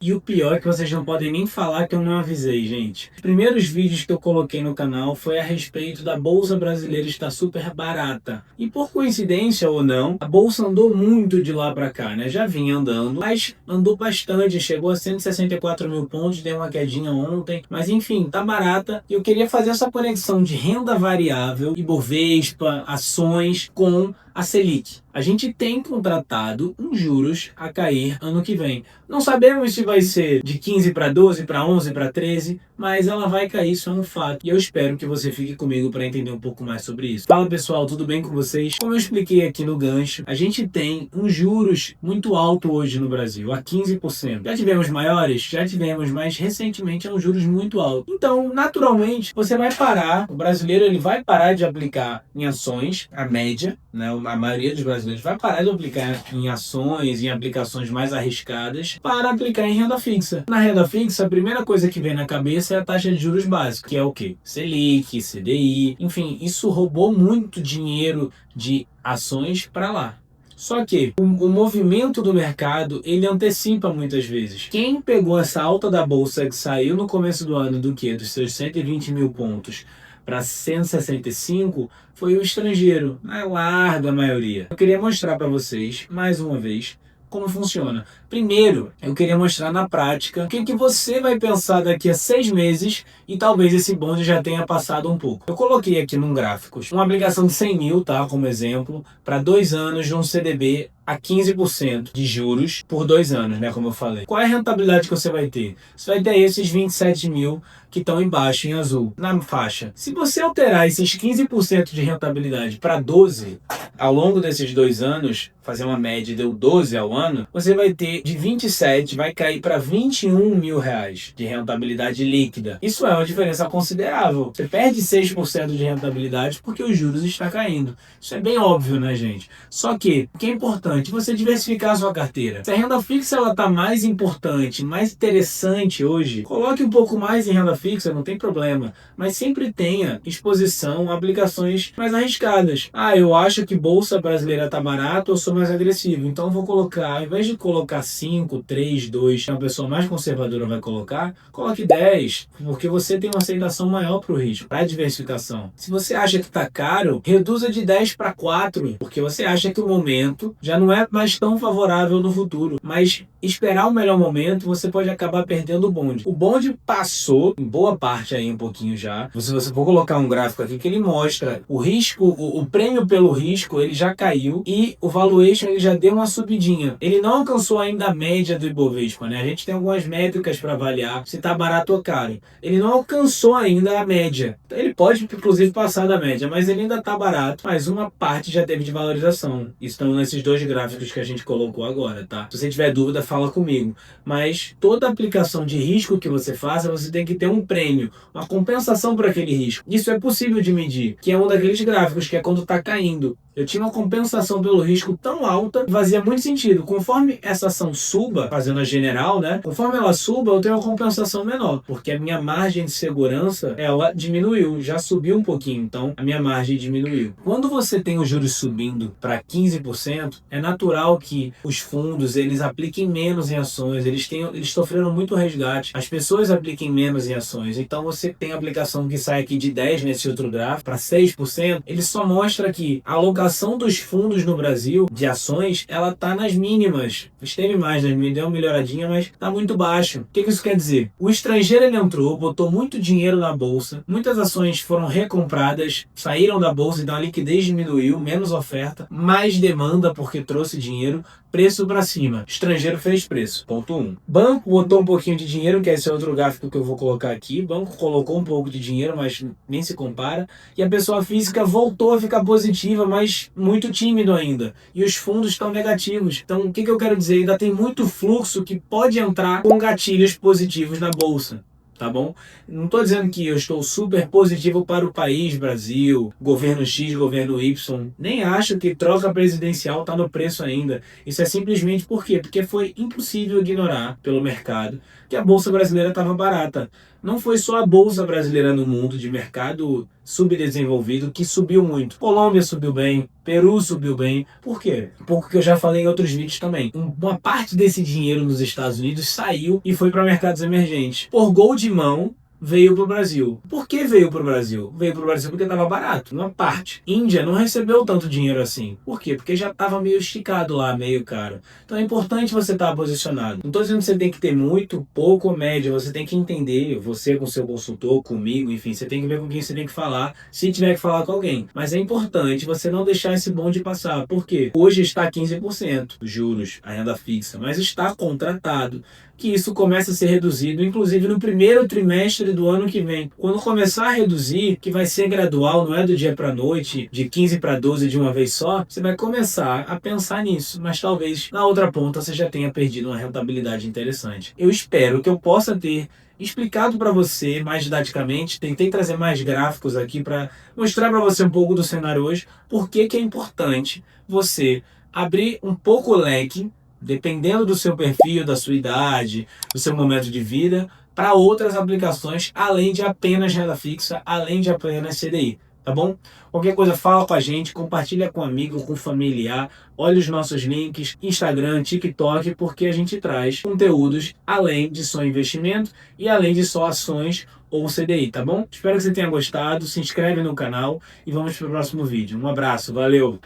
E o pior é que vocês não podem nem falar que eu não avisei, gente. Os primeiros vídeos que eu coloquei no canal foi a respeito da Bolsa Brasileira estar super barata. E por coincidência ou não, a Bolsa andou muito de lá pra cá, né? Já vinha andando, mas andou bastante, chegou a 164 mil pontos, deu uma quedinha ontem. Mas enfim, tá barata. E eu queria fazer essa conexão de renda variável, Ibovespa, ações, com a Selic. A gente tem contratado uns juros a cair ano que vem. Não sabemos se vai ser de 15 para 12, para 11, para 13, mas ela vai cair, isso é um fato. E eu espero que você fique comigo para entender um pouco mais sobre isso. Fala pessoal, tudo bem com vocês? Como eu expliquei aqui no gancho, a gente tem uns juros muito alto hoje no Brasil, a 15%. Já tivemos maiores? Já tivemos, mas recentemente é um juros muito alto. Então, naturalmente, você vai parar, o brasileiro ele vai parar de aplicar em ações, a média, né? A maioria dos brasileiros vai parar de aplicar em ações, em aplicações mais arriscadas, para aplicar em renda fixa. Na renda fixa, a primeira coisa que vem na cabeça é a taxa de juros básica, que é o quê? Selic, CDI, enfim, isso roubou muito dinheiro de ações para lá. Só que o movimento do mercado, ele antecipa muitas vezes. Quem pegou essa alta da bolsa que saiu no começo do ano do quê? Dos seus 120 mil pontos para 165 foi o estrangeiro, na larga maioria. Eu queria mostrar para vocês, mais uma vez, como funciona. Primeiro, eu queria mostrar na prática o que você vai pensar daqui a 6 meses e talvez esse bonde já tenha passado um pouco. Eu coloquei aqui num gráfico uma obrigação de 100 mil, tá, como exemplo, para 2 anos de um CDB a 15% de juros por 2 anos, né, como eu falei. Qual é a rentabilidade que você vai ter? Você vai ter esses 27 mil que estão embaixo em azul, na faixa. Se você alterar esses 15% de rentabilidade para 12 ao longo desses 2 anos, fazer uma média deu 12 ao ano, você vai ter de 27, vai cair para 21 mil reais de rentabilidade líquida. Isso é uma diferença considerável. Você perde 6% de rentabilidade porque os juros estão caindo. Isso é bem óbvio, né, gente? Só que o que é importante, você diversificar a sua carteira. Se a renda fixa ela tá mais importante, mais interessante hoje, coloque um pouco mais em renda fixa, não tem problema. Mas sempre tenha exposição a aplicações mais arriscadas. Ah, eu acho que bolsa brasileira tá barato, eu sou mais agressivo. Então eu vou colocar, ao invés de colocar 5, 3, 2, que uma pessoa mais conservadora vai colocar, coloque 10, porque você tem uma aceitação maior para o risco, para a diversificação. Se você acha que tá caro, reduza de 10 para 4, porque você acha que o momento já não é mais tão favorável no futuro. Mas esperar o melhor momento, você pode acabar perdendo o bonde. O bonde passou, em boa parte aí um pouquinho já. Se você for colocar um gráfico aqui que ele mostra o risco, o prêmio pelo risco, ele já caiu e o valuation ele já deu uma subidinha. Ele não alcançou ainda a média do Ibovespa, né? A gente tem algumas métricas para avaliar se tá barato ou caro. Ele não alcançou ainda a média. Ele pode, inclusive, passar da média, mas ele ainda tá barato. Mas uma parte já teve de valorização. Estão nesses dois gráficos que a gente colocou agora, tá? Se você tiver dúvida, fala comigo. Mas toda aplicação de risco que você faça, você tem que ter um prêmio, uma compensação por aquele risco. Isso é possível de medir, que é um daqueles gráficos, que é quando tá caindo. Eu tinha uma compensação pelo risco tão alta que fazia muito sentido. Conforme essa ação suba, fazendo a general, né? Conforme ela suba, eu tenho uma compensação menor, porque a minha margem de segurança, ela diminuiu, já subiu um pouquinho, então a minha margem diminuiu. Quando você tem os juros subindo para 15%, é natural que os fundos, eles apliquem menos em ações, eles sofreram muito resgate, as pessoas apliquem menos em ações, então você tem a aplicação que sai aqui de 10 nesse outro gráfico para 6%, ele só mostra que a alocação dos fundos no Brasil de ações, ela tá nas mínimas. Esteve mais, né? Me deu uma melhoradinha, mas tá muito baixo. O que isso quer dizer? O estrangeiro ele entrou, botou muito dinheiro na bolsa, muitas ações foram recompradas, saíram da bolsa, então a liquidez diminuiu, menos oferta, mais demanda porque trouxe dinheiro, preço para cima. Estrangeiro fez preço. Ponto 1. Banco botou um pouquinho de dinheiro, que é esse outro gráfico que eu vou colocar aqui. Banco colocou um pouco de dinheiro, mas nem se compara. E a pessoa física voltou a ficar positiva, mas muito tímido ainda. E os fundos estão negativos. Então, o que eu quero dizer? Ainda tem muito fluxo que pode entrar com gatilhos positivos na bolsa. tá bom? Não estou dizendo que eu estou super positivo para o país Brasil, governo X, governo Y. Nem acho que troca presidencial está no preço ainda. Isso é simplesmente por quê? Porque foi impossível ignorar pelo mercado que a Bolsa Brasileira estava barata. Não foi só a Bolsa Brasileira no mundo de mercado subdesenvolvido que subiu muito. Colômbia subiu bem, Peru subiu bem. Por quê? Porque eu já falei em outros vídeos também. Uma parte desse dinheiro nos Estados Unidos saiu e foi para mercados emergentes. Por gol de mão, veio para o Brasil. Por que veio para o Brasil? Veio para o Brasil porque estava barato, uma parte. Índia não recebeu tanto dinheiro assim. Por quê? Porque já estava meio esticado lá, meio caro. Então é importante você estar posicionado. Não estou dizendo que você tem que ter muito, pouco ou médio. Você tem que entender, você com seu consultor, comigo, enfim, você tem que ver com quem você tem que falar, se tiver que falar com alguém. Mas é importante você não deixar esse bonde passar. Por quê? Hoje está 15% os juros, a renda fixa, mas está contratado que isso começa a ser reduzido, inclusive no primeiro trimestre do ano que vem. Quando começar a reduzir, que vai ser gradual, não é do dia para noite, de 15 para 12 de uma vez só, você vai começar a pensar nisso, mas talvez na outra ponta você já tenha perdido uma rentabilidade interessante. Eu espero que eu possa ter explicado para você mais didaticamente, tentei trazer mais gráficos aqui para mostrar para você um pouco do cenário hoje, por que é importante você abrir um pouco o leque, dependendo do seu perfil, da sua idade, do seu momento de vida, para outras aplicações, além de apenas renda fixa, além de apenas CDI, tá bom? Qualquer coisa, fala com a gente, compartilha com amigo, com familiar, olha os nossos links, Instagram, TikTok, porque a gente traz conteúdos além de só investimento e além de só ações ou CDI, tá bom? Espero que você tenha gostado, se inscreve no canal e vamos para o próximo vídeo. Um abraço, valeu!